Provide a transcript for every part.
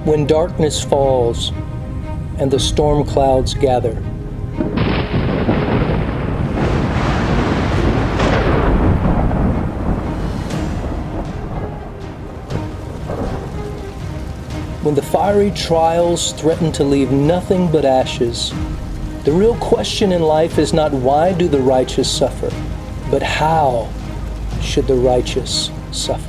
When darkness falls and the storm clouds gather, when the fiery trials threaten to leave nothing but ashes, the real question in life is not why do the righteous suffer, but how should the righteous suffer?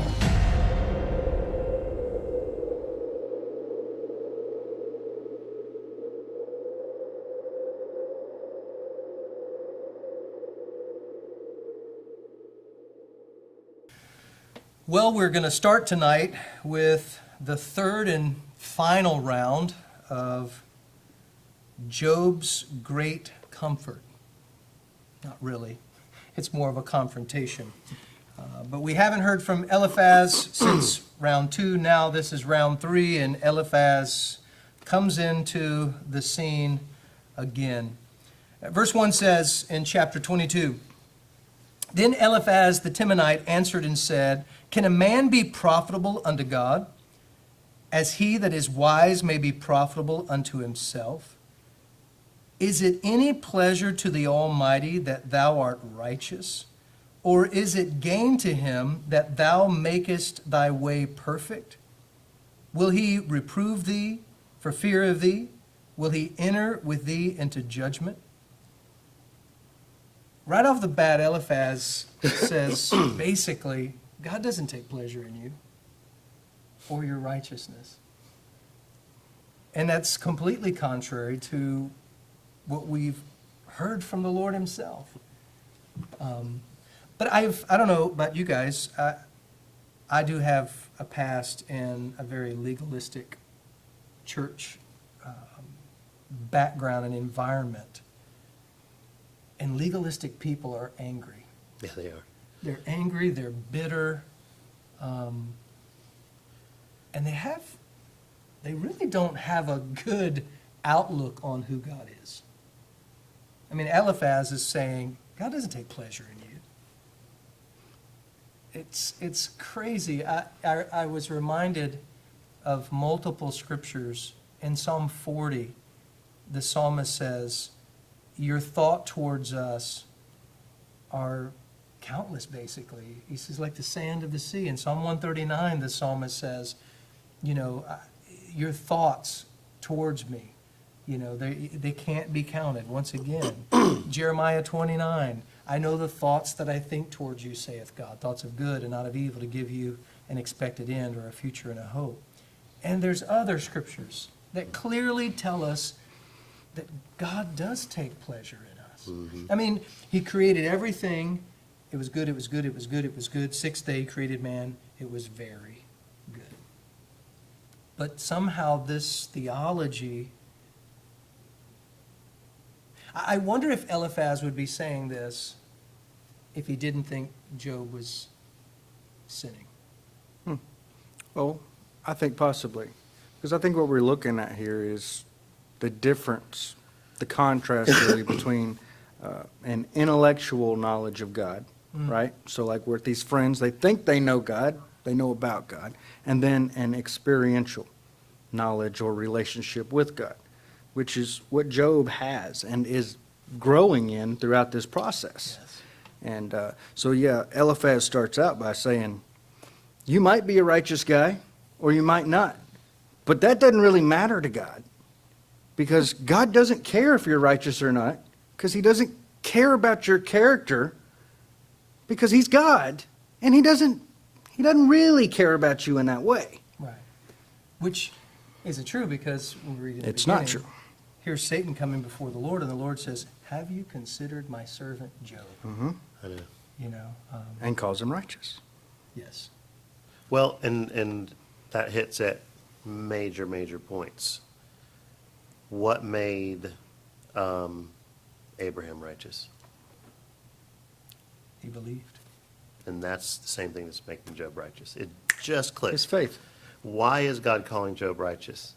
Well, we're going to start tonight with the third and final round of Job's great comfort. Not really. It's more of a confrontation. But we haven't heard from Eliphaz since round 2. Now this is round 3, and Eliphaz comes into the scene again. Verse 1 says in chapter 22, "Then Eliphaz the Temanite answered and said, Can a man be profitable unto God, as he that is wise may be profitable unto himself? Is it any pleasure to the Almighty that thou art righteous? Or is it gain to him that thou makest thy way perfect? Will he reprove thee for fear of thee? Will he enter with thee into judgment?" Right off the bat, Eliphaz says, basically, God doesn't take pleasure in you or your righteousness. And that's completely contrary to what we've heard from the Lord himself. But I don't know about you guys, I do have a past in a very legalistic church background and environment. And legalistic people are angry. Yeah, they are. They're angry, they're bitter, and they really don't have a good outlook on who God is. I mean, Eliphaz is saying, God doesn't take pleasure in you. It's crazy. I was reminded of multiple scriptures. In Psalm 40, the psalmist says, your thought towards us are countless, basically. He says, like the sand of the sea. In Psalm 139, the psalmist says, your thoughts towards me, they can't be counted. Once again, Jeremiah 29, I know the thoughts that I think towards you, saith God, thoughts of good and not of evil, to give you an expected end or a future and a hope. And there's other scriptures that clearly tell us that God does take pleasure in us. Mm-hmm. I mean, he created everything. It was good, it was good, it was good, it was good. 6th day he created man. It was very good. But somehow this theology, I wonder if Eliphaz would be saying this if he didn't think Job was sinning. Well, I think possibly. Because I think what we're looking at here is the difference, the contrast really between an intellectual knowledge of God, right? So like with these friends, they think they know God, they know about God, and then an experiential knowledge or relationship with God, which is what Job has and is growing in throughout this process. Yes. And Eliphaz starts out by saying, you might be a righteous guy or you might not, but that doesn't really matter to God. Because God doesn't care if you're righteous or not, because he doesn't care about your character, because he's God, and he doesn't really care about you in that way. Right. Which isn't true, because when we read in the It's not beginning, true. Here's Satan coming before the Lord, and the Lord says, have you considered my servant Job? Mm-hmm. I know. And calls him righteous. Yes. Well, and that hits at major points. What made Abraham righteous? He believed. And that's the same thing that's making Job righteous. It just clicks. His faith. Why is God calling Job righteous?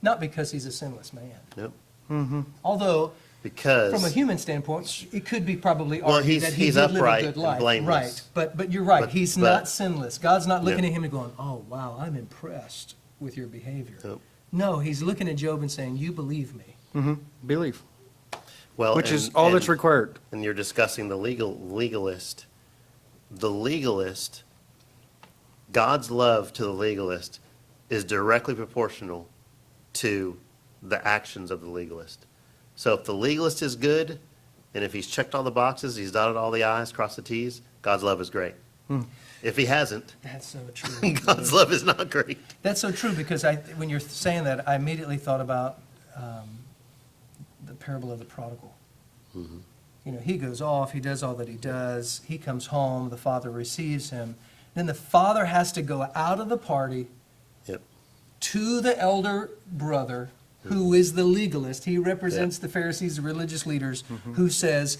Not because he's a sinless man. Nope. Mm-hmm. Although, Because from a human standpoint, it could be probably Well, argued that he he's did live a upright good and life. blameless. Right. But you're right. But- He's but- not sinless. God's not looking No. at him and going, oh, wow, I'm impressed with your behavior. Yep. No, he's looking at Job and saying, you believe me. Believe, Well, which is and- all that's and- required. And you're discussing the legalist. The legalist, God's love to the legalist is directly proportional to the actions of the legalist. So if the legalist is good, and if he's checked all the boxes, he's dotted all the I's, crossed the T's, God's love is great. If he hasn't, That's so true. God's love is not great. That's so true, because when you're saying that, I immediately thought about the parable of the prodigal. You know, he goes off, he does all that he does, he comes home, the father receives him. Then the father has to go out of the party Yep. to the elder brother, who is the legalist. He represents the Pharisees, the religious leaders, who says,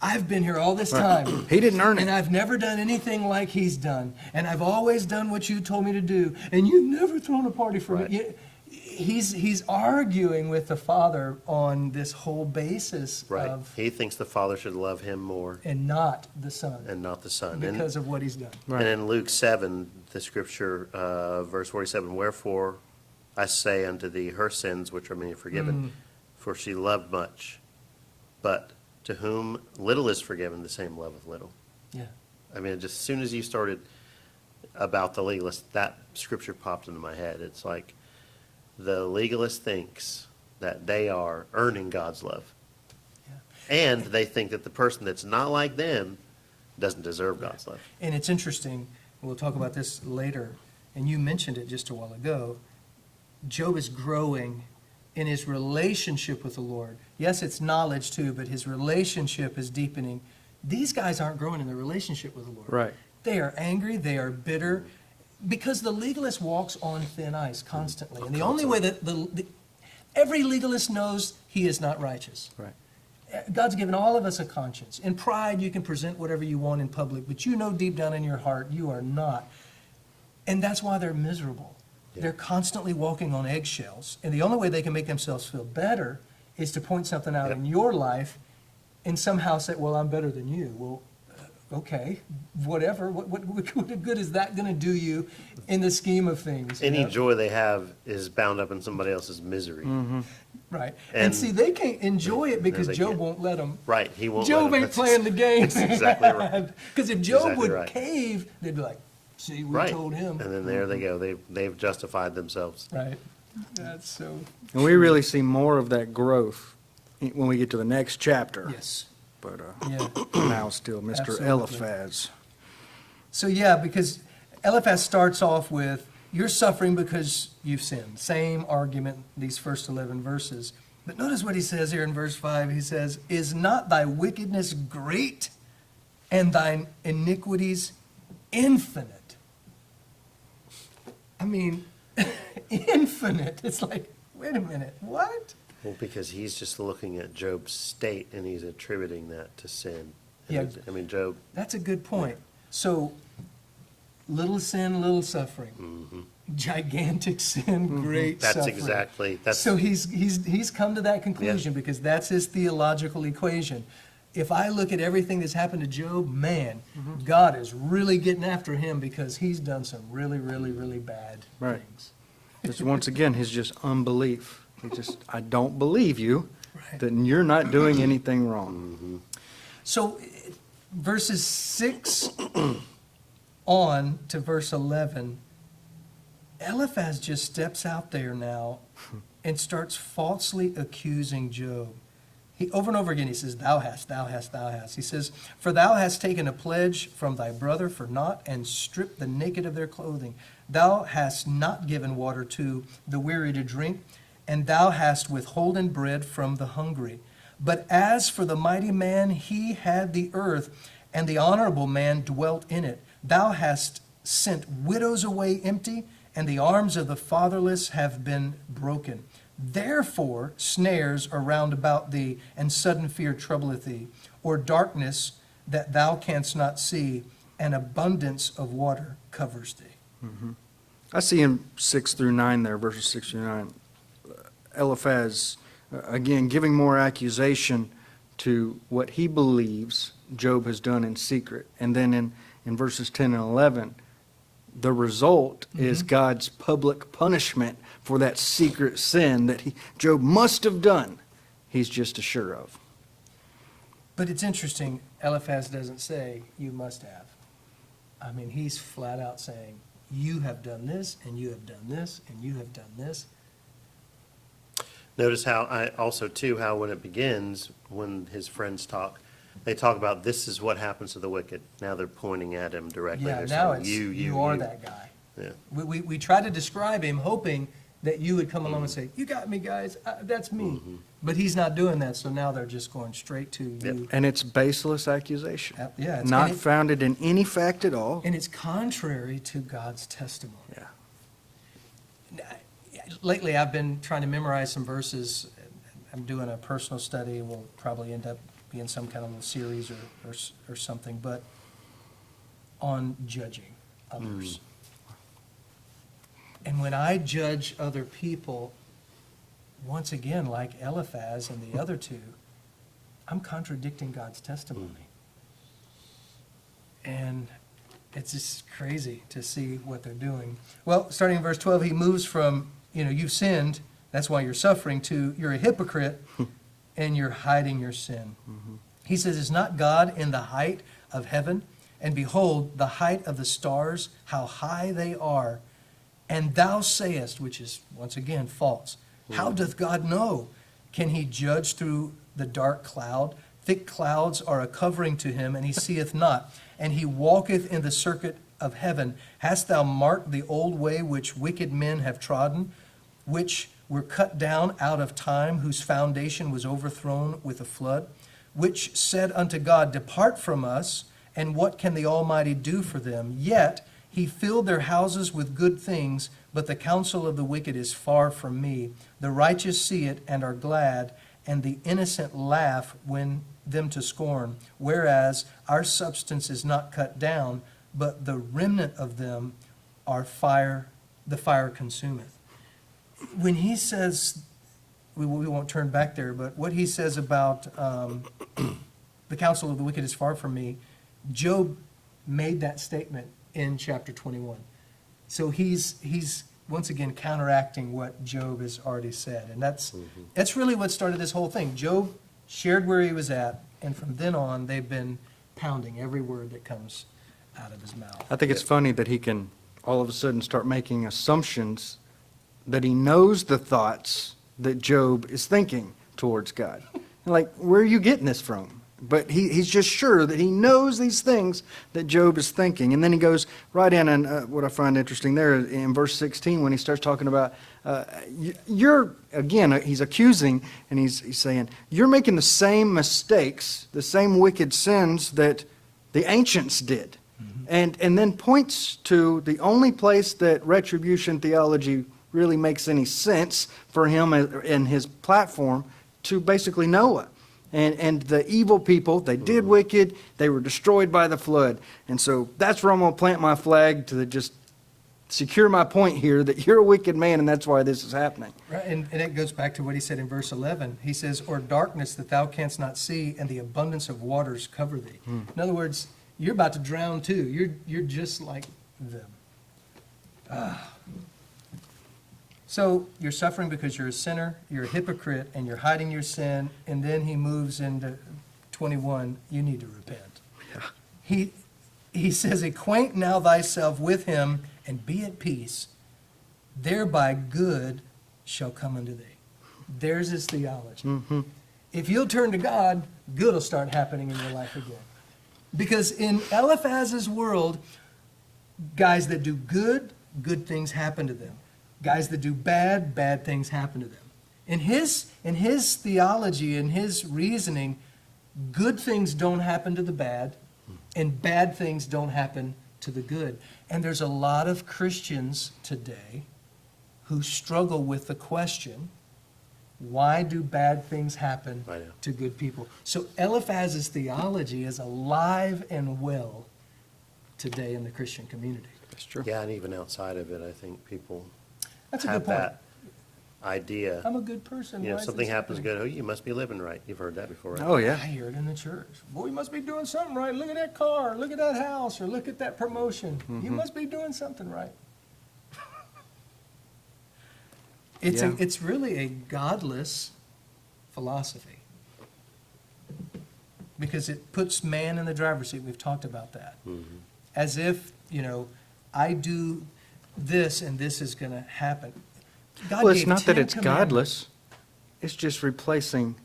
I've been here all this time. He didn't earn it. And I've never done anything like he's done. And I've always done what you told me to do. And you've never thrown a party for Right. me. He's arguing with the father on this whole basis Right. of, He thinks the father should love him more and not the son, and not the son. And- because of what he's done. Right. And in Luke 7, the scripture, verse 47, wherefore I say unto thee, her sins which are many are forgiven, for she loved much. But to whom little is forgiven, the same loveth little. Yeah. I mean, just as soon as you started about the legalist, that scripture popped into my head. It's like the legalist thinks that they are earning God's love. Yeah. And they think that the person that's not like them doesn't deserve God's love. And it's interesting, we'll talk about this later, and you mentioned it just a while ago. Job is growing in his relationship with the Lord. Yes, it's knowledge too, but his relationship is deepening. These guys aren't growing in their relationship with the Lord. Right. They are angry, they are bitter, because the legalist walks on thin ice constantly. And the only way that every legalist knows he is not righteous. Right. God's given all of us a conscience. In pride, you can present whatever you want in public, but you know deep down in your heart you are not. And that's why they're miserable. Yeah. They're constantly walking on eggshells. And the only way they can make themselves feel better is to point something out Yep. in your life and somehow say, well, I'm better than you. Well, okay, whatever. What good is that going to do you in the scheme of things? you Any know? joy they have is bound up in somebody else's misery. Right. And And- see, they can't enjoy it because they Job can't. won't let them. Right, he won't let Job them. ain't That's playing the games. That's exactly right. Because if Job Exactly would right. cave, they'd be like, see, we Right. told him. And then there they go. They've justified themselves. Right. That's so, And we really see more of that growth when we get to the next chapter. yes. But Yeah. now still Mr. Absolutely. Eliphaz. So, yeah, because Eliphaz starts off with, you're suffering because you've sinned. Same argument, these first 11 verses. But notice what he says here in verse 5. He says, is not thy wickedness great and thine iniquities infinite? I mean, infinite. It's like, wait a minute, what? Well, because he's just looking at Job's state and he's attributing that to sin. And Yeah. I mean, Job, That's a good point. So, little sin, little suffering. Gigantic sin, great that's suffering. exactly, that's, So he's come to that conclusion because that's his theological equation. If I look at everything that's happened to Job, man, God is really getting after him because he's done some really, really, really bad Right. things. It's once again his just unbelief. He just, I don't believe you Right. that you're not doing anything wrong. So verses 6 on to verse 11, Eliphaz just steps out there now and starts falsely accusing Job. He, over and over again, he says, thou hast, thou hast, thou hast. He says, for thou hast taken a pledge from thy brother for naught and stripped the naked of their clothing. Thou hast not given water to the weary to drink, and thou hast withholden bread from the hungry. But as for the mighty man, he had the earth, and the honorable man dwelt in it. Thou hast sent widows away empty, and the arms of the fatherless have been broken. Therefore snares are round about thee, and sudden fear troubleth thee, or darkness that thou canst not see, and abundance of water covers thee. I see in 6 through 9 there, verses 6 through 9, Eliphaz, again, giving more accusation to what he believes Job has done in secret. And then in verses 10 and 11, The result is God's public punishment for that secret sin that Job must have done. He's just assured of. But it's interesting, Eliphaz doesn't say, you must have. I mean, he's flat out saying, you have done this, and you have done this, and you have done this. Notice how when it begins, when his friends talk, they talk about this is what happens to the wicked. Now they're pointing at him directly. Yeah, They're now saying, it's, you you are that guy. Yeah. We try to describe him, hoping that you would come along and say, you got me, guys, that's me. But he's not doing that, so now they're just going straight to you. And it's baseless accusation. Yeah, it's- Not and it- founded in any fact at all. And it's contrary to God's testimony. Yeah. Lately, I've been trying to memorize some verses. I'm doing a personal study. We'll probably end up being some kind of little series or something, but on judging others. And when I judge other people, once again, like Eliphaz and the other two, I'm contradicting God's testimony. And it's just crazy to see what they're doing. Well, starting in verse 12, he moves from, you've sinned, that's why you're suffering, to you're a hypocrite and you're hiding your sin. He says, is not God in the height of heaven? And behold, the height of the stars, how high they are. And thou sayest, which is, once again, false. How doth God know? Can he judge through the dark cloud? Thick clouds are a covering to him, and he seeth not. And he walketh in the circuit of heaven. Hast thou marked the old way which wicked men have trodden, which were cut down out of time, whose foundation was overthrown with a flood? Which said unto God, depart from us, and what can the Almighty do for them? Yet he filled their houses with good things, but the counsel of the wicked is far from me. The righteous see it and are glad, and the innocent laugh when them to scorn. Whereas our substance is not cut down, but the remnant of them are fire, the fire consumeth. When he says, we won't turn back there, but what he says about the counsel of the wicked is far from me, Job made that statement in chapter 21. So he's once again counteracting what Job has already said. And that's really what started this whole thing. Job shared where he was at, and from then on, they've been pounding every word that comes out of his mouth. I think it's funny that he can all of a sudden start making assumptions that he knows the thoughts that Job is thinking towards God. Like, where are you getting this from? But he's just sure that he knows these things that Job is thinking. And then he goes right in, and what I find interesting there in verse 16 when he starts talking about, he's accusing, and he's saying, you're making the same mistakes, the same wicked sins that the ancients did. And then points to the only place that retribution theology really makes any sense for him in his platform, to basically Noah. And the evil people, they did wicked, they were destroyed by the flood. And so that's where I'm going to plant my flag to just secure my point here, that you're a wicked man, and that's why this is happening. Right, and it goes back to what he said in verse 11. He says, or darkness that thou canst not see, and the abundance of waters cover thee. In other words, you're about to drown too. You're just like them. So you're suffering because you're a sinner, you're a hypocrite, and you're hiding your sin. And then he moves into 21, you need to repent. Yeah. He says, acquaint now thyself with him, and be at peace. Thereby good shall come unto thee. There's his theology. If you'll turn to God, good will start happening in your life again. Because in Eliphaz's world, guys that do good, good things happen to them. Guys that do bad, bad things happen to them. In his theology, in his reasoning, good things don't happen to the bad, and bad things don't happen to the good. And there's a lot of Christians today who struggle with the question, why do bad things happen to good people? So Eliphaz's theology is alive and well today in the Christian community. That's true. Yeah, and even outside of it, I think people That's a have good point. that idea. I'm a good person. You know, Why is something this happens, happening? go, oh, you must be living right. You've heard that before, right? Oh, I yeah. hear it in the church. Boy, you must be doing something right. Look at that car, look at that house, or look at that promotion. You must be doing something right. Yeah. It's really a godless philosophy. Because it puts man in the driver's seat. We've talked about that. As if, you know, I do this and this is going to happen. God Well, it's gave not that 10 it's commandments. godless. It's just replacing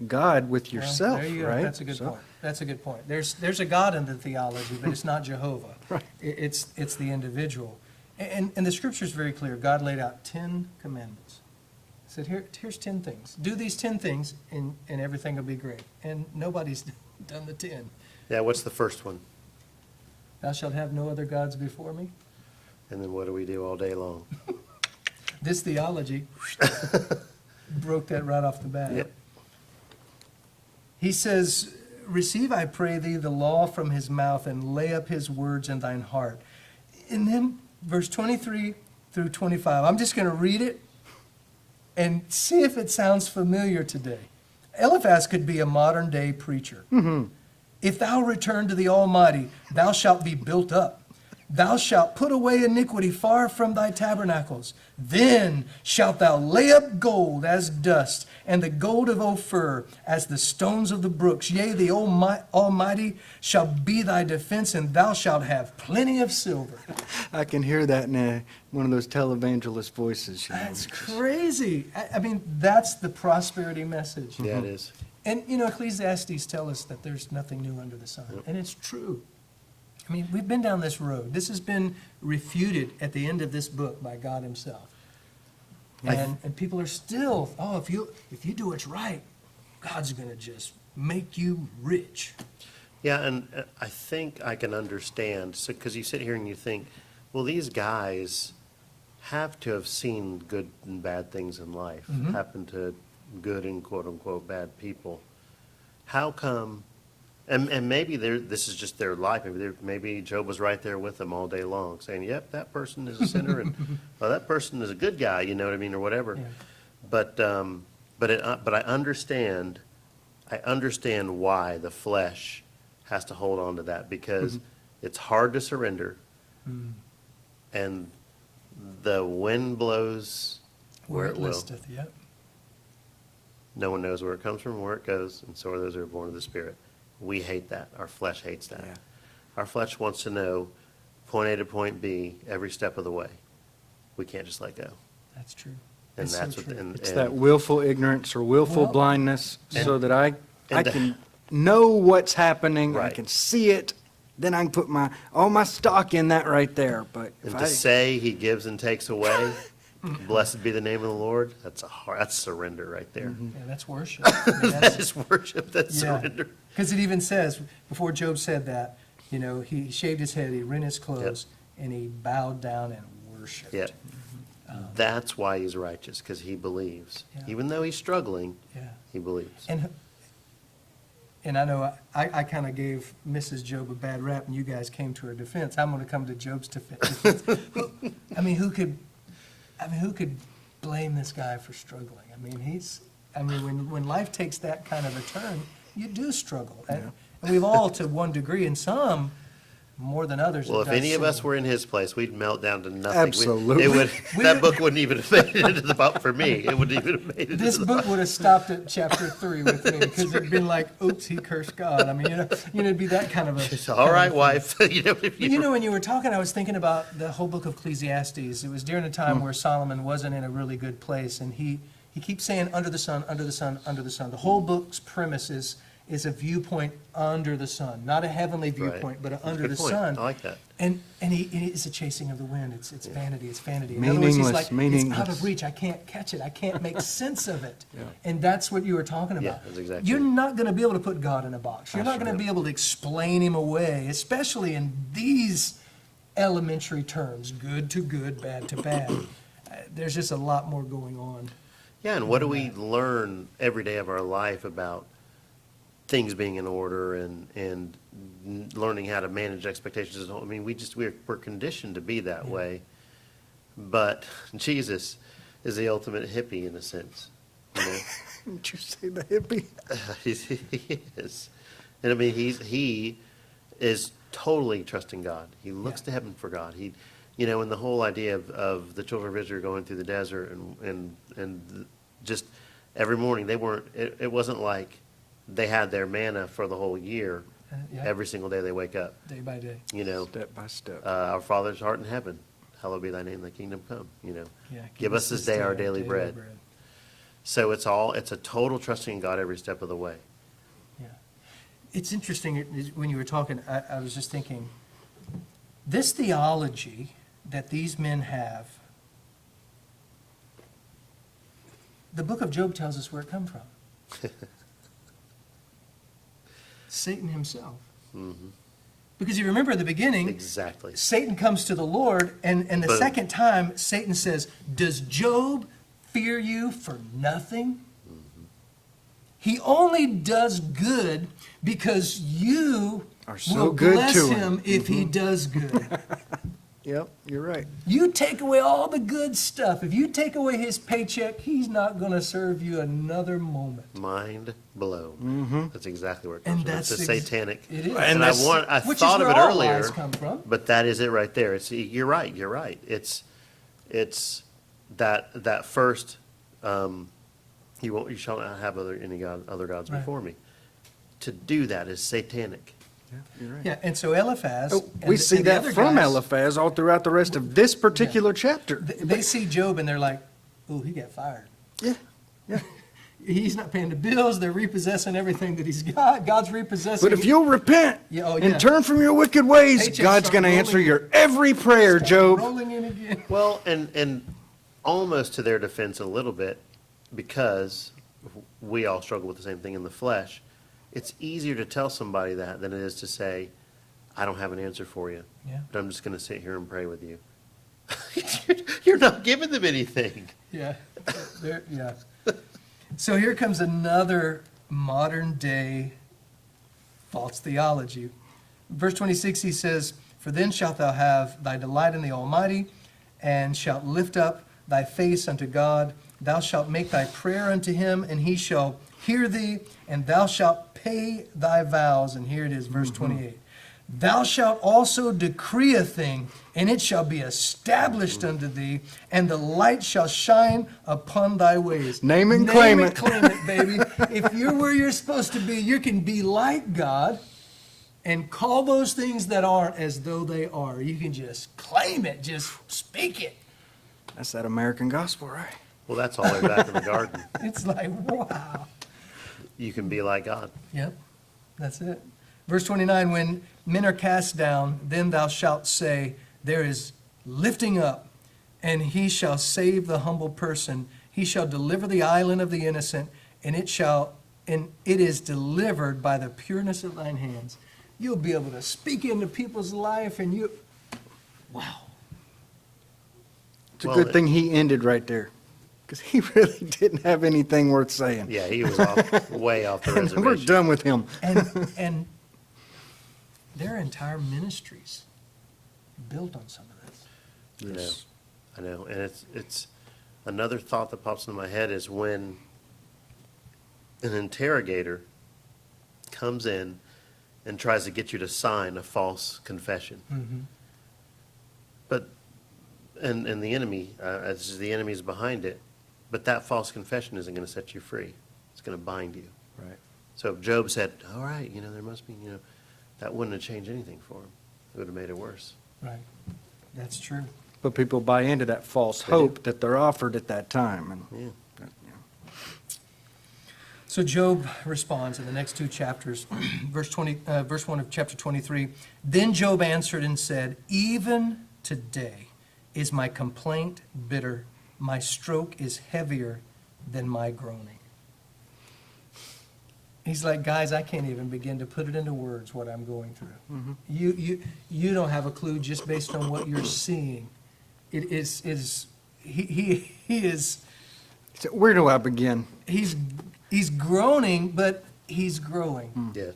God with Well, yourself, there you go. right? That's a good So- point. That's a good point. There's a God in the theology, but it's not Jehovah. Right. It's the individual. And the scripture is very clear. God laid out 10 commandments. He said, here's 10 things. Do these 10 things and everything will be great. And nobody's done the 10. Yeah, what's the first one? Thou shalt have no other gods before me. And then what do we do all day long? This theology broke that right off the bat. Yep. He says, receive, I pray thee, the law from his mouth and lay up his words in thine heart. And then verse 23 through 25, I'm just going to read it and see if it sounds familiar today. Eliphaz could be a modern day preacher. If thou return to the Almighty, thou shalt be built up. Thou shalt put away iniquity far from thy tabernacles. Then shalt thou lay up gold as dust, and the gold of Ophir as the stones of the brooks. Yea, the Almighty shall be thy defense, and thou shalt have plenty of silver. I can hear that in one of those televangelist voices. You know, That's which is- crazy. I mean, that's the prosperity message. Yeah, it is. And, you know, Ecclesiastes tell us that there's nothing new under the sun, and it's true. I mean, we've been down this road. This has been refuted at the end of this book by God himself. And people are still, oh, if you do what's right, God's going to just make you rich. Yeah, and I think I can understand, so, because you sit here and you think, well, these guys have to have seen good and bad things in life, happen to good and quote-unquote bad people. How come, and maybe this is just their life, maybe Job was right there with them all day long, saying, yep, that person is a sinner, and, well, that person is a good guy, you know what I mean, or whatever. Yeah. But I understand why the flesh has to hold on to that, because it's hard to surrender, and the wind blows where it will. listeth, yep. No one knows where it comes from, where it goes, and so are those who are born of the Spirit. We hate that. Our flesh hates that. Yeah. Our flesh wants to know point A to point B every step of the way. We can't just let go. That's true. And It's so that's what, true. and, It's and- that willful ignorance or willful Well- blindness so that I and the- can know what's happening, I Right. can see it, then I can put all my stock in that right there. But if and I, to say he gives and takes away, blessed be the name of the Lord, that's surrender right there. Yeah, that's worship. I mean, that's- That is worship, that's surrender. Because it even says, before Job said that, you know, he shaved his head, he rent his clothes, and he bowed down and worshiped. Yeah. That's why he's righteous, because he believes. Yeah. Even though he's struggling, Yeah. he believes. And I know I kind of gave Mrs. Job a bad rap, and you guys came to her defense. I'm going to come to Job's defense. I mean, who could blame this guy for struggling? I mean, when life takes that kind of a turn, you do struggle. And we've all, to one degree, and some more than others. Well, have if done any of us similar. were in his place, we'd melt down to nothing. Absolutely. That book wouldn't even have made it into the Bible for me. It wouldn't even have made it This into the book would have stopped at chapter 3 with me, because it'd been like, oops, he cursed God. I mean, it'd be that kind of a. It's all right, wife. You know, if But you you know, when you were talking, I was thinking about the whole book of Ecclesiastes. It was during a time where Solomon wasn't in a really good place, and he keeps saying, under the sun, under the sun, under the sun. The whole book's premise is a viewpoint under the sun, not a heavenly viewpoint, but That's a under good the point. sun. I like that. And it's a chasing of the wind. It's vanity. It's vanity. In other words, he's Meaningless, like, it's out meaningless. of reach. I can't catch it. I can't make sense of it. And that's what you were talking about. Yeah, that's exactly You're it. not going to be able to put God in a box. You're not going to be able to explain him away, especially in these elementary terms, good to good, bad to bad. There's just a lot more going on. Yeah, and what do we learn every day of our life about things being in order and learning how to manage expectations? I mean, we're conditioned to be that way. But Jesus is the ultimate hippie in a sense. You know? Did you say the hippie? He is. And I mean, he is totally trusting God. He looks Yeah. to heaven for God. He, you know, and the whole idea of the children of Israel going through the desert and just every morning they weren't, it wasn't like they had their manna for the whole year. Yeah. Every single day they wake up, Day by day. you know, Step by step. our Father's heart in heaven, hallowed be thy name, thy kingdom come, you know. Yeah. Give us this day our daily bread. So it's a total trusting in God every step of the way. Yeah. It's interesting, when you were talking, I was just thinking, this theology that these men have, the book of Job tells us where it comes from. Satan himself. Because you remember at the beginning, Exactly. Satan comes to the Lord, and the Boom. second time, Satan says, does Job fear you for nothing? He only does good because you Are so will good bless to him. him if he does good. Yep, you're right. You take away all the good stuff. If you take away his paycheck, he's not going to serve you another moment. Mind blown. That's exactly where it comes And from. that's It's a satanic. It is. And I Which is thought of where it all earlier, lies come from. but that is it right there. You're right. It's that first. You shall not have other gods Right. before me. To do that is satanic. Yeah, you're right. Yeah, and so Eliphaz. Oh, and we the- see and the that other from guys, Eliphaz all throughout the rest of this particular chapter. They see Job and they're like, ooh, he got fired. Yeah, yeah. He's not paying the bills. They're repossessing everything that he's got. God's repossessing. But if you'll repent Yeah, oh, yeah. and turn from your wicked ways, Paychecks God's start going to rolling answer in. your every prayer, Start Job. rolling in again. Well, and almost to their defense a little bit, because we all struggle with the same thing in the flesh. It's easier to tell somebody that than it is to say, I don't have an answer for you, Yeah. but I'm just going to sit here and pray with you. You're not giving them anything. Yeah. Yeah. So here comes another modern day false theology. Verse 26, he says, for then shalt thou have thy delight in the Almighty, and shalt lift up thy face unto God. Thou shalt make thy prayer unto him, and he shall hear thee, and thou shalt pay thy vows. And here it is, verse 28. Thou shalt also decree a thing, and it shall be established unto thee, and the light shall shine upon thy ways. Name and claim it. Claim it, baby. If you're where you're supposed to be, you can be like God and call those things that aren't as though they are. You can just claim it, just speak it. That's that American gospel, right? Well, that's all the way back in the garden. It's like, wow. You can be like God. Yep, that's it. Verse 29, when men are cast down, then thou shalt say, there is lifting up, and he shall save the humble person. He shall deliver the island of the innocent, and it is delivered by the pureness of thine hands. You'll be able to speak into people's life, and wow. It's a Well, good thing he ended right there, because he really didn't have anything worth saying. Yeah, he was way off the And we're reservation. done with him. And their entire ministries built on some of this. I know. And it's another thought that pops into my head is when an interrogator comes in and tries to get you to sign a false confession. Mm-hmm. But, and the enemy, as the enemy's behind it, but that false confession isn't going to set you free. It's going to bind you. Right. So if Job said, all right, there must be, that wouldn't have changed anything for him. It would have made it worse. Right. That's true. But people buy into that false They do. hope that they're offered at that time. And Yeah. So Job responds in the next two chapters, verse 1 of chapter 23. Then Job answered and said, even today is my complaint bitter. My stroke is heavier than my groaning. He's like, guys, I can't even begin to put it into words what I'm going through. You don't have a clue just based on what you're seeing. It is he is So where do I begin? he's groaning, but he's growing. Yeah.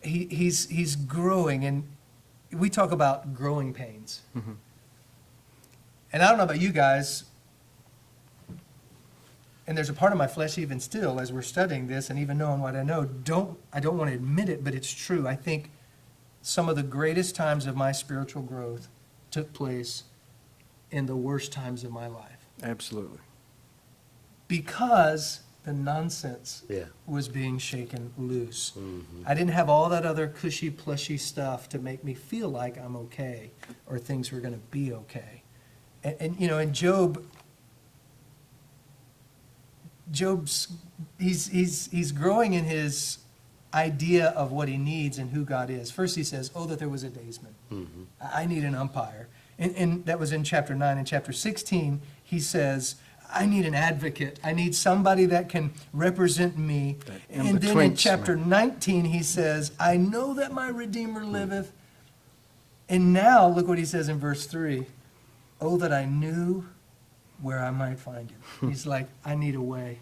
He's growing, and we talk about growing pains. And I don't know about you guys, and there's a part of my flesh even still, as we're studying this and even knowing what I know, I don't want to admit it, but it's true. I think some of the greatest times of my spiritual growth took place in the worst times of my life. Absolutely. Because the nonsense Yeah. was being shaken loose. Mhm. I didn't have all that other cushy, plushy stuff to make me feel like I'm okay or things were going to be okay. And you know, in Job's he's growing in his idea of what he needs and who God is. First he says, "Oh, that there was a daysman. Mhm. I need an umpire." And that was in chapter 9. In chapter 16, he says, "I need an advocate. I need somebody that can represent me." That And then in in-between chapter man. 19, he says, "I know that my Redeemer liveth." And now, look what he says in verse 3. "Oh, that I knew where I might find him." He's like, I need a way.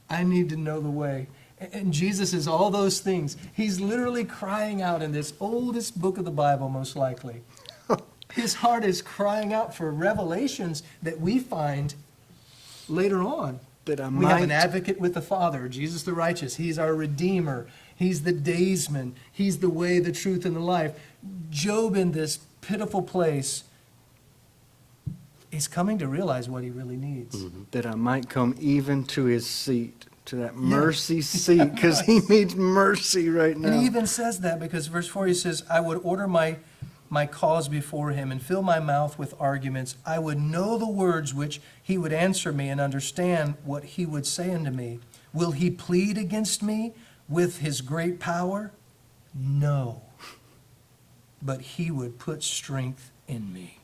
I need to know the way. And Jesus is all those things. He's literally crying out in this oldest book of the Bible, most likely. His heart is crying out for revelations that we find later on. That I We have an might, advocate with the Father, Jesus the righteous. He's our Redeemer. He's the daysman. He's the way, the truth, and the life. Job, in this pitiful place, is coming to realize what he really needs. that I might come even to his seat, to that mercy seat, because he needs mercy right now. And he even says that because verse 4, he says, "I would order my cause before him and fill my mouth with arguments. I would know the words which he would answer me and understand what he would say unto me. Will he plead against me with his great power? No. But he would put strength in me."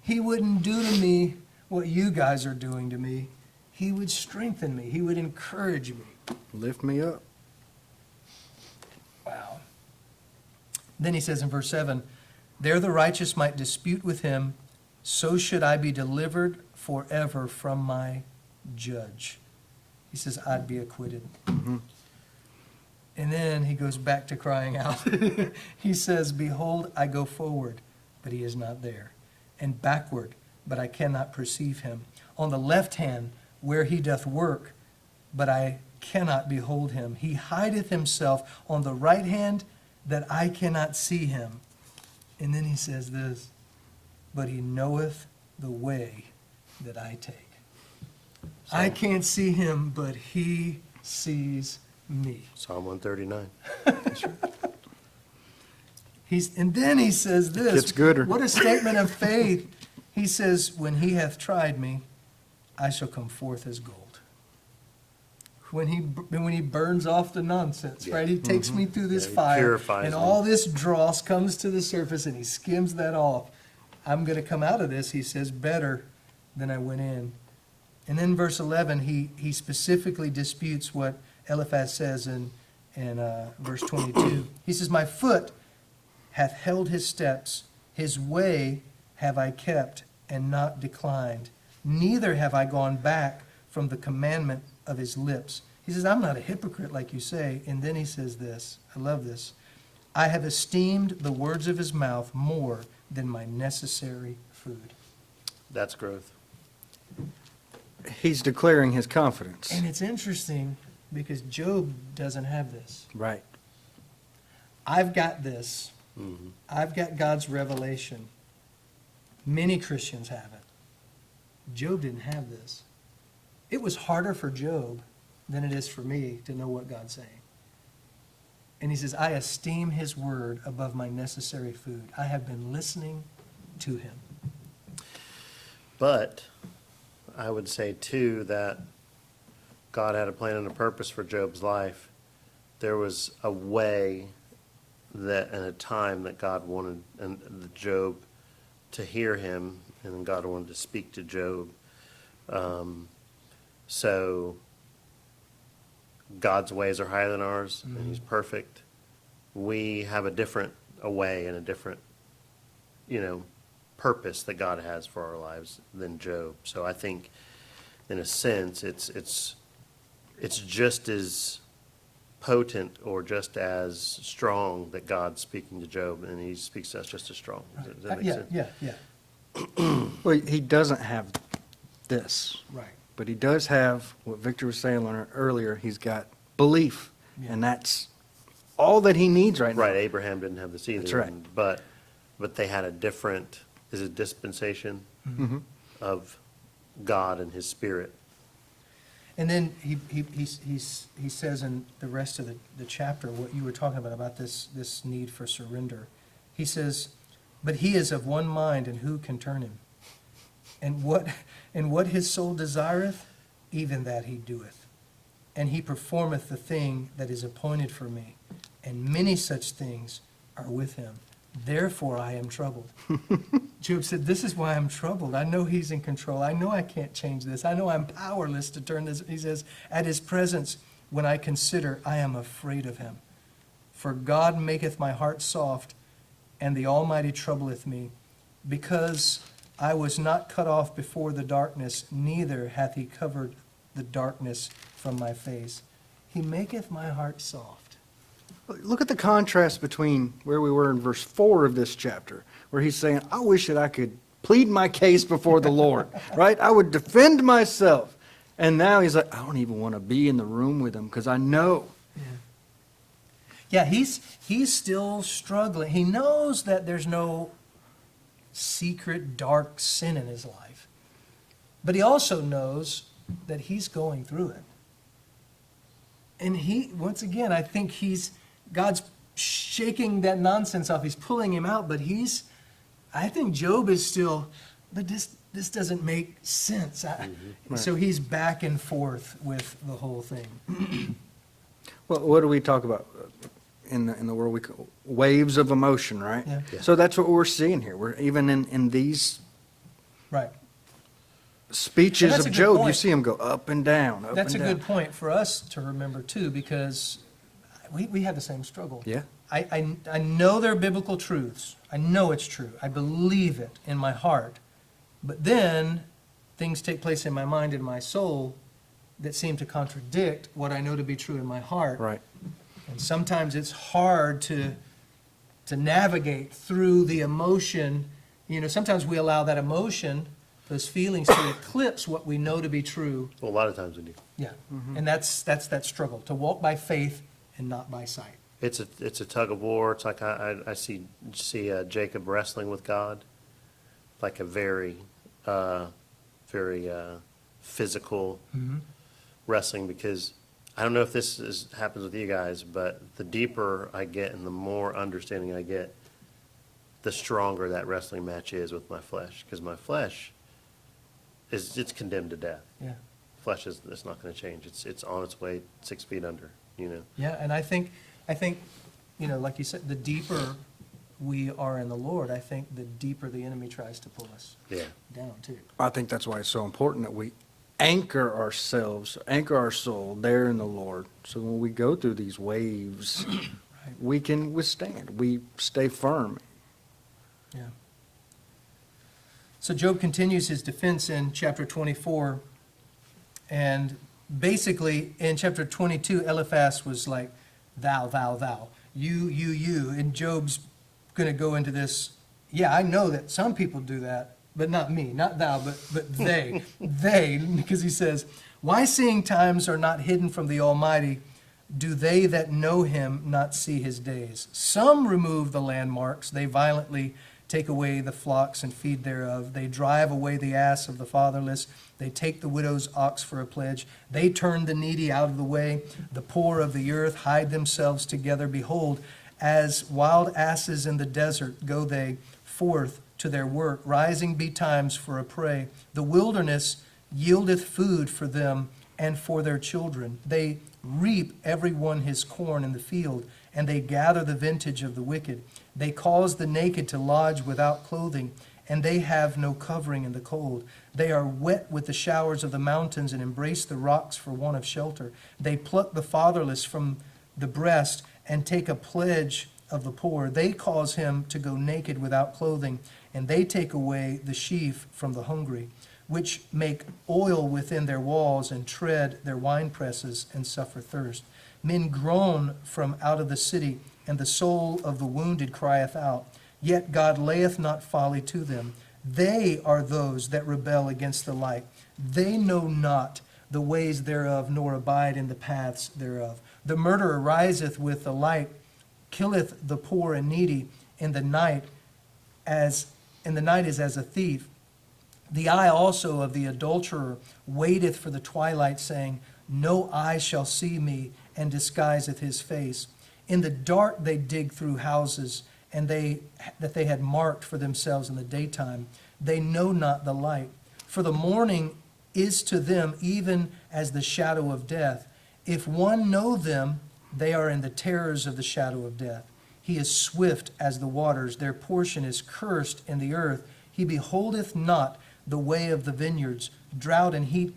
He wouldn't do to me what you guys are doing to me. He would strengthen me. He would encourage me. Lift me up. Wow. Then he says in verse 7, "There the righteous might dispute with him, so should I be delivered forever from my judge." He says, I'd be acquitted. Mhm. And then he goes back to crying out. He says, "Behold, I go forward, but he is not there, and backward, but I cannot perceive him. On the left hand, where he doth work, but I cannot behold him. He hideth himself on the right hand, that I cannot see him." And then he says this, "But he knoweth the way that I take." I can't see him, but he sees me. Psalm 139. And then he says this. Gets gooder. What a statement of faith. He says, "When he hath tried me, I shall come forth as gold." When he burns off the nonsense, right? He takes me through this Yeah, he fire, purifies and me. all this dross comes to the surface, and he skims that off. I'm going to come out of this, he says, better than I went in. And then verse 11, he specifically disputes what Eliphaz says in verse 22. He says, "My foot hath held his steps, his way have I kept and not declined. Neither have I gone back from the commandment of his lips." He says, I'm not a hypocrite like you say. And then he says this, I love this. "I have esteemed the words of his mouth more than my necessary food." That's growth. He's declaring his confidence. And it's interesting because Job doesn't have this. Right. I've got this. Mhm. I've got God's revelation. Many Christians have it. Job didn't have this. It was harder for Job than it is for me to know what God's saying. And he says, "I esteem his word above my necessary food. I have been listening to him." But I would say too that God had a plan and a purpose for Job's life. There was a way that and a time that God wanted Job to hear him, and then God wanted to speak to Job. So God's ways are higher than ours, and he's perfect. We have a way and a different, purpose that God has for our lives than Job. So I think, in a sense, it's just as potent or just as strong that God's speaking to Job, and he speaks to us just as strong. Does that make sense? Yeah. Well, he doesn't have this. Right. But he does have, what Victor was saying earlier, he's got belief. Yeah. And that's all that he needs right now. Right, Abraham didn't have this either. That's right. But they had a different, is it dispensation Mhm. of God and his spirit? And then he says in the rest of the chapter, what you were talking about this need for surrender. He says, but he is of one mind, and who can turn him? And what his soul desireth, even that he doeth. And he performeth the thing that is appointed for me. And many such things are with him. Therefore I am troubled. Job said, this is why I'm troubled. I know he's in control. I know I can't change this. I know I'm powerless to turn this. He says, at his presence, when I consider, I am afraid of him. For God maketh my heart soft, and the Almighty troubleth me. Because I was not cut off before the darkness, neither hath he covered the darkness from my face. He maketh my heart soft. Look at the contrast between where we were in verse 4 of this chapter, where he's saying, I wish that I could plead my case before the Lord, right? I would defend myself. And now he's like, I don't even want to be in the room with him because I know. Yeah, he's still struggling. He knows that there's no secret, dark sin in his life. But he also knows that he's going through it. And once again, I think God's shaking that nonsense off. He's pulling him out, but I think Job is still, but this doesn't make sense. Right. So he's back and forth with the whole thing. Well, what do we talk about in the world? We call waves of emotion, right? Yeah. Yeah. So that's what we're seeing here. We're even in these Right. speeches That's of a good Job, you point. see him go up and down, up That's a and down. good point for us to remember too, because we have the same struggle. Yeah. I know they're biblical truths. I know it's true. I believe it in my heart. But then things take place in my mind and my soul that seem to contradict what I know to be true in my heart. Right. And sometimes it's hard to navigate through the emotion. You know, sometimes we allow that emotion, those feelings, to eclipse what we know to be true. Well, a lot of times we do. Yeah. And that's that struggle, to walk by faith and not by sight. It's a tug of war. It's like I see Jacob wrestling with God, like a very physical wrestling, because I don't know if this happens with you guys, but the deeper I get and the more understanding I get, the stronger that wrestling match is with my flesh, because my flesh it's condemned to death. Yeah. Flesh it's not going to change. It's on its way 6 feet under. You know. Yeah, and I think, you know, like you said, the deeper we are in the Lord, I think the deeper the enemy tries to pull us Yeah. down too. I think that's why it's so important that we anchor ourselves, anchor our soul there in the Lord. So when we go through these waves, we can withstand. We stay firm. Yeah. So Job continues his defense in chapter 24, and basically in chapter 22, Eliphaz was like, thou, thou, thou, you, and Job's going to go into this, yeah, I know that some people do that, but not me, not thou, but they, because he says, why seeing times are not hidden from the Almighty, do they that know him not see his days? Some remove the landmarks, they violently take away the flocks and feed thereof. They drive away the ass of the fatherless. They take the widow's ox for a pledge. They turn the needy out of the way. The poor of the earth hide themselves together. Behold, as wild asses in the desert go they forth to their work, rising betimes for a prey. The wilderness yieldeth food for them and for their children. They reap every one his corn in the field, and they gather the vintage of the wicked. They cause the naked to lodge without clothing, and they have no covering in the cold. They are wet with the showers of the mountains and embrace the rocks for want of shelter. They pluck the fatherless from the breast and take a pledge of the poor. They cause him to go naked without clothing, and they take away the sheaf from the hungry, which make oil within their walls and tread their wine presses and suffer thirst. Men groan from out of the city, and the soul of the wounded crieth out. Yet God layeth not folly to them. They are those that rebel against the light. They know not the ways thereof, nor abide in the paths thereof. The murderer riseth with the light, killeth the poor and needy in the night, is as a thief. The eye also of the adulterer waiteth for the twilight, saying, no eye shall see me, and disguiseth his face. In the dark they dig through houses, and that they had marked for themselves in the daytime. They know not the light. For the morning is to them even as the shadow of death. If one know them, they are in the terrors of the shadow of death. He is swift as the waters. Their portion is cursed in the earth. He beholdeth not the way of the vineyards. Drought and heat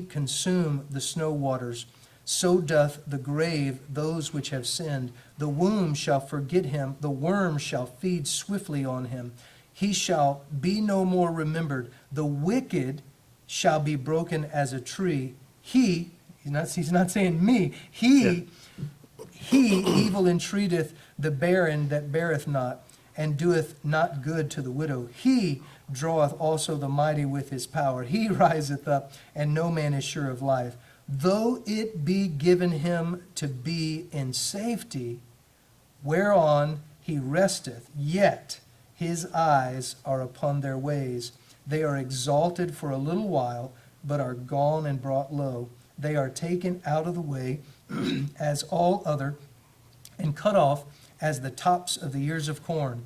consume the snow waters. So doth the grave those which have sinned. The womb shall forget him. The worm shall feed swiftly on him. He shall be no more remembered. The wicked shall be broken as a tree. He's not saying me. He evil entreateth the barren that beareth not, and doeth not good to the widow. He draweth also the mighty with his power. He riseth up, and no man is sure of life. Though it be given him to be in safety, whereon he resteth, yet his eyes are upon their ways. They are exalted for a little while, but are gone and brought low. They are taken out of the way as all other, and cut off as the tops of the ears of corn.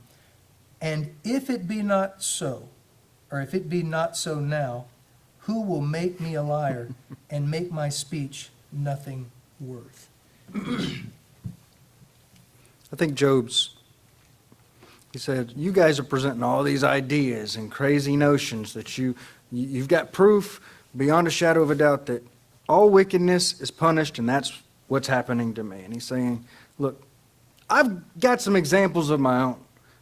And if it be not so, or if it be not so now, who will make me a liar and make my speech nothing worth? I think he said, you guys are presenting all these ideas and crazy notions that you've got proof beyond a shadow of a doubt that all wickedness is punished, and that's what's happening to me. And he's saying, look, I've got some examples of my own.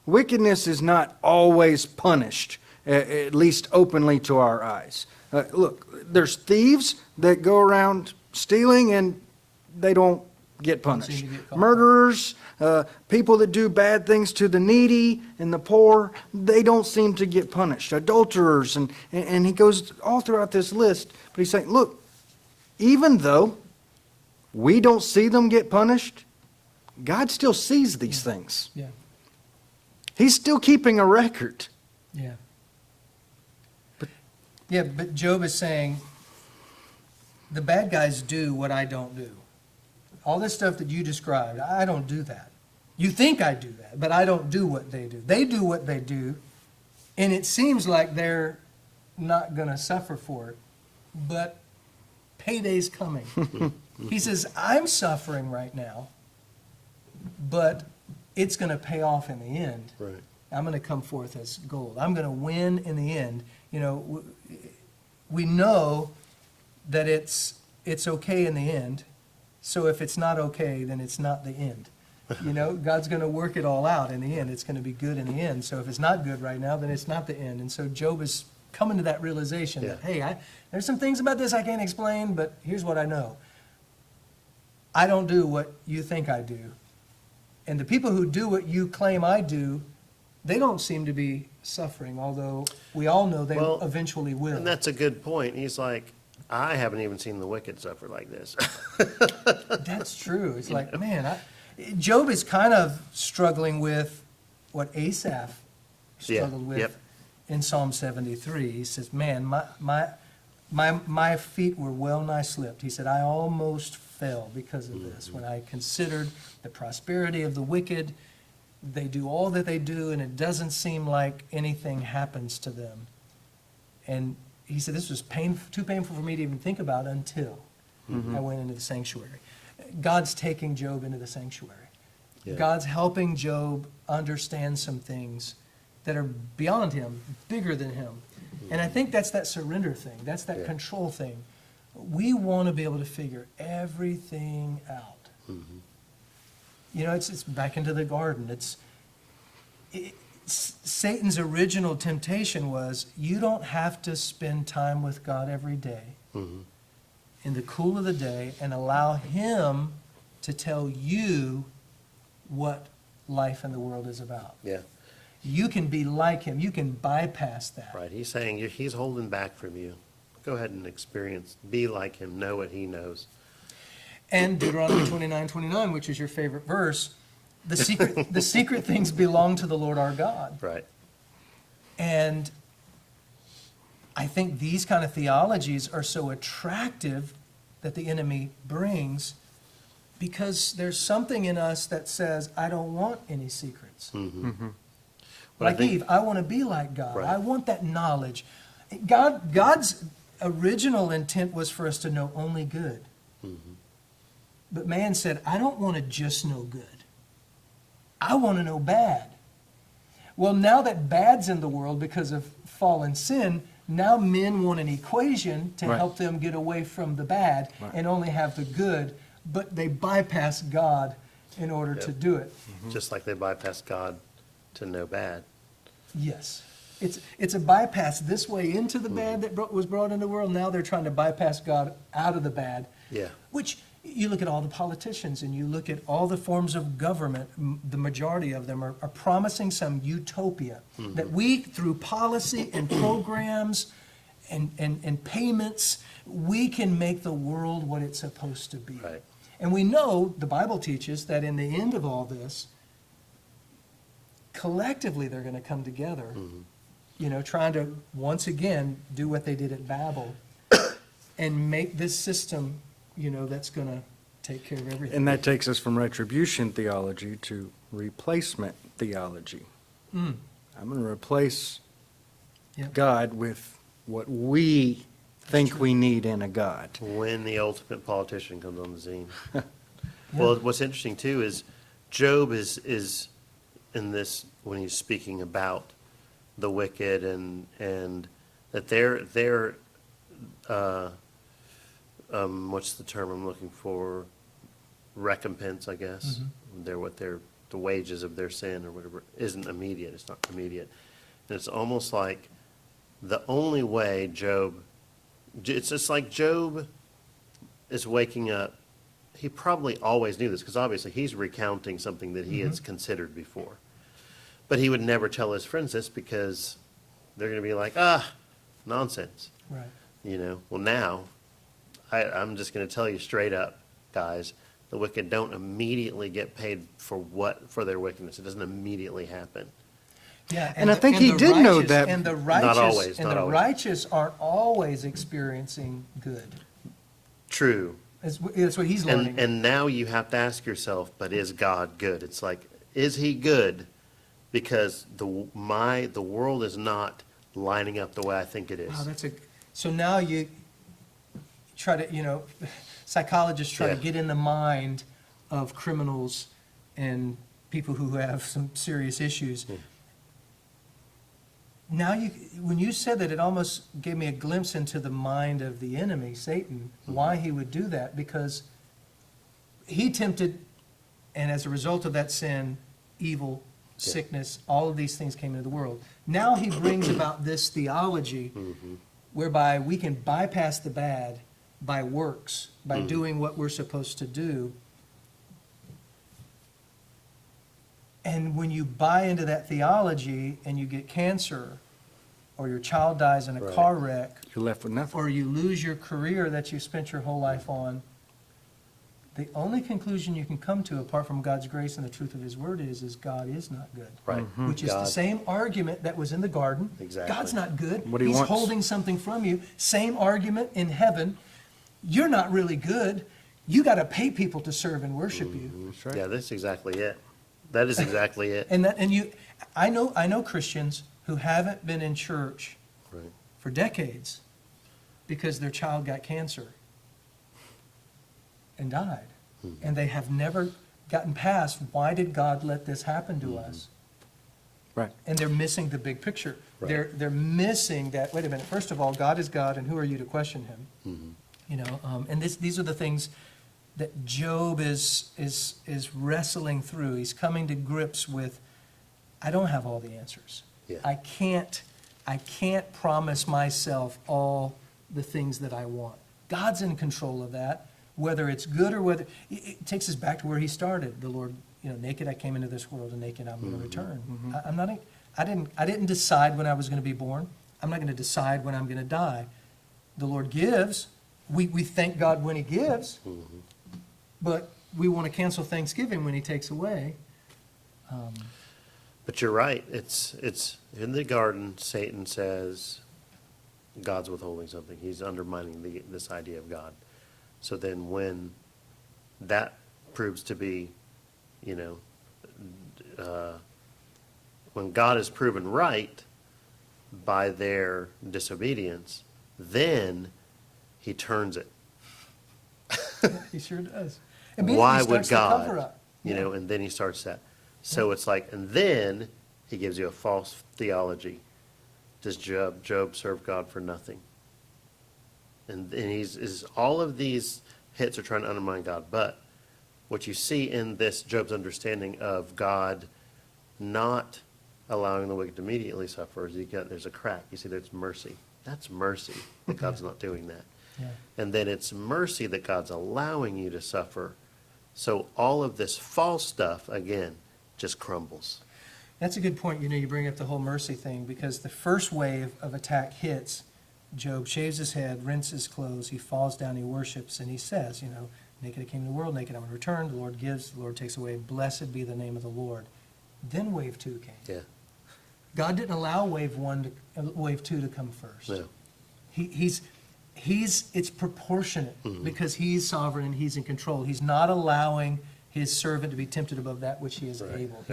Wickedness is not always punished, at least openly to our eyes. Look, there's thieves that go around stealing and they don't get Don't seem punished. to get caught. Murderers, people that do bad things to the needy and the poor, they don't seem to get punished. Adulterers, and he goes all throughout this list. But he's saying, look, even though we don't see them get punished, God still sees these things. Yeah, He's still keeping a record. yeah. But Job is saying, the bad guys do what I don't do. All this stuff that you described, I don't do that. You think I do that, but I don't do what they do. They do what they do, and it seems like they're not going to suffer for it, but payday's coming. He says, I'm suffering right now, but it's going to pay off in the end. Right. I'm going to come forth as gold. I'm going to win in the end. You know, we know that it's okay in the end. So if it's not okay, then it's not the end. You know, God's going to work it all out in the end. It's going to be good in the end. So if it's not good right now, then it's not the end. And so Job is coming to that realization that, hey, there's some things about this I can't explain, but here's what I know. I don't do what you think I do. And the people who do what you claim I do, they don't seem to be suffering, although we all know they Well, eventually will. And that's a good point. He's like, I haven't even seen the wicked suffer like this. That's true. It's like, man, Job is kind of struggling with what Asaph struggled with yep. in Psalm 73. He says, man, my feet were well nigh slipped. He said, I almost fell because of this. When I considered the prosperity of the wicked, they do all that they do, and it doesn't seem like anything happens to them. And he said, this was too painful for me to even think about until I went into the sanctuary. God's taking Job into the sanctuary. Yeah. God's helping Job understand some things that are beyond him, bigger than him. And I think that's that surrender thing. That's that control thing. We want to be able to figure everything out. You know, it's back into the garden. Satan's original temptation was, you don't have to spend time with God every day in the cool of the day and allow him to tell you what life in the world is about. Yeah. You can be like him. You can bypass that. Right, he's saying he's holding back from you. Go ahead and experience, be like him, know what he knows. And Deuteronomy 29:29, which is your favorite verse, the secret things belong to the Lord our God. Right, And I think these kind of theologies are so attractive that the enemy brings because there's something in us that says, I don't want any secrets. But I Like think- Eve, I want to be like God. Right. I want that knowledge. God's original intent was for us to know only good. But man said, I don't want to just know good. I want to know bad. Well, now that bad's in the world because of fallen sin, now men want an equation to Right. help them get away from the bad Right. and only have the good, but they bypass God in order to Yep. do it. just like they bypassed God to know bad. Yes. It's a bypass this way into the bad that was brought into the world. Now they're trying to bypass God out of the bad. Yeah. Which, you look at all the politicians and you look at all the forms of government, the majority of them are promising some utopia that we, through policy and programs and payments, we can make the world what it's supposed to be. Right. And we know, the Bible teaches, that in the end of all this, collectively they're going to come together, trying to, once again, do what they did at Babel and make this system, that's going to take care of everything. And that takes us from retribution theology to replacement theology. Mm. I'm going to replace Yep. God with what we think we need in a God. When the ultimate politician comes on the scene. Well, what's interesting too is Job is in this, when he's speaking about the wicked and that they're what's the term I'm looking for? Recompense, I guess. The wages of their sin or whatever isn't immediate. It's not immediate. And it's almost like the only way it's just like Job is waking up. He probably always knew this because obviously he's recounting something that he has considered before. But he would never tell his friends this because they're going to be like, nonsense. Right. Well, now I'm just going to tell you straight up, guys, the wicked don't immediately get paid for their wickedness. It doesn't immediately happen. Yeah, And I think he did know righteous- that. And the Not righteous, always, and not the always. righteous aren't always experiencing good. True. That's what he's learning. And now you have to ask yourself, but is God good? It's like, is he good? Because the world is not lining up the way I think it is. Wow, so now you try to, psychologists try to Yeah. get in the mind of criminals and people who have some serious issues. Now when you said that, it almost gave me a glimpse into the mind of the enemy, Satan, why he would do that, because he tempted, and as a result of that sin, evil, Yeah. sickness, all of these things came into the world. Now he brings about this theology whereby we can bypass the bad by works, by doing what we're supposed to do. And when you buy into that theology and you get cancer, or your child dies in a Right. car wreck, You're left with nothing. or you lose your career that you spent your whole life on, the only conclusion you can come to, apart from God's grace and the truth of his word, is God is not good. Right. Which is the God- same argument that was in the garden. Exactly. God's not good. What he He's wants. holding something from you. Same argument in heaven. You're not really good. You got to pay people to serve and worship you. That's right. Yeah, that's exactly it. That is exactly it. I know Christians who haven't been in church Right. for decades because their child got cancer and died. And they have never gotten past, why did God let this happen to us? Right. And they're missing the big picture. Right. They're missing that, wait a minute, first of all, God is God, and who are you to question him? And these are the things that Job is wrestling through. He's coming to grips with, I don't have all the answers. Yeah. I can't promise myself all the things that I want. God's in control of that, whether it's good or whether, it takes us back to where he started. The Lord, naked I came into this world, and naked I'm going to return. I didn't decide when I was going to be born. I'm not going to decide when I'm going to die. The Lord gives. We thank God when he gives, but we want to cancel Thanksgiving when he takes away. But you're right. It's in the garden, Satan says God's withholding something. He's undermining this idea of God. So then when that proves to be, when God is proven right by their disobedience, then he turns it. He sure does. Why Immediately would starts the cover God? up. Yeah. And then he starts that. So it's like, and then he gives you a false theology. Does Job serve God for nothing? And all of these hits are trying to undermine God. But what you see in this Job's understanding of God not allowing the wicked to immediately suffer is there's a crack. You see, there's mercy. That's mercy that God's not doing that. Yeah. And then it's mercy that God's allowing you to suffer. So all of this false stuff, again, just crumbles. That's a good point. You bring up the whole mercy thing, because the first wave of attack hits, Job shaves his head, rinses his clothes, he falls down, he worships, and he says, naked I came to the world, naked I'm going to return. The Lord gives, the Lord takes away. Blessed be the name of the Lord. Then wave 2 came. Yeah. God didn't allow wave 2 to come first. No. It's proportionate because he's sovereign and he's in control. He's not allowing his servant to be tempted above that which he is Right. able.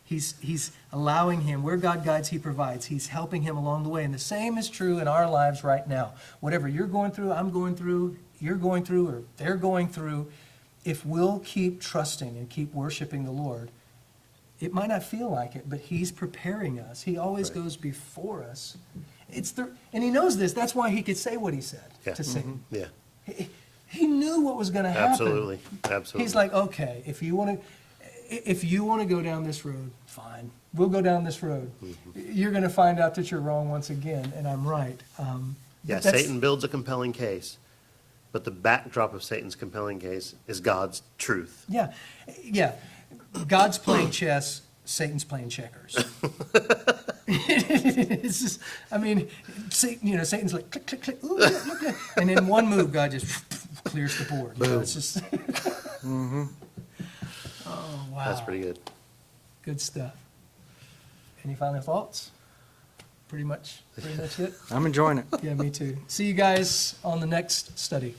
He's allowing him, where God guides, he provides. He's helping him along the way. And the same is true in our lives right now. Whatever you're going through, I'm going through, you're going through, or they're going through, if we'll keep trusting and keep worshiping the Lord, it might not feel like it, but he's preparing us. He always Right. goes before us. And he knows this. That's why he could say what he said Yeah. to Satan. Yeah. He knew what was going to happen. Absolutely. Absolutely. He's like, okay, if you want to go down this road, fine. We'll go down this road. You're going to find out that you're wrong once again, and I'm right. Yeah, That's- Satan builds a compelling case, but the backdrop of Satan's compelling case is God's truth. Yeah, yeah. God's playing chess. Satan's playing checkers. It's just, Satan's like click, click, click. Ooh, look. And in one move, God just clears the board. It's just. Oh wow, That's pretty good. good stuff. Any final thoughts? Pretty much it. I'm enjoying it. Yeah, me too. See you guys on the next study.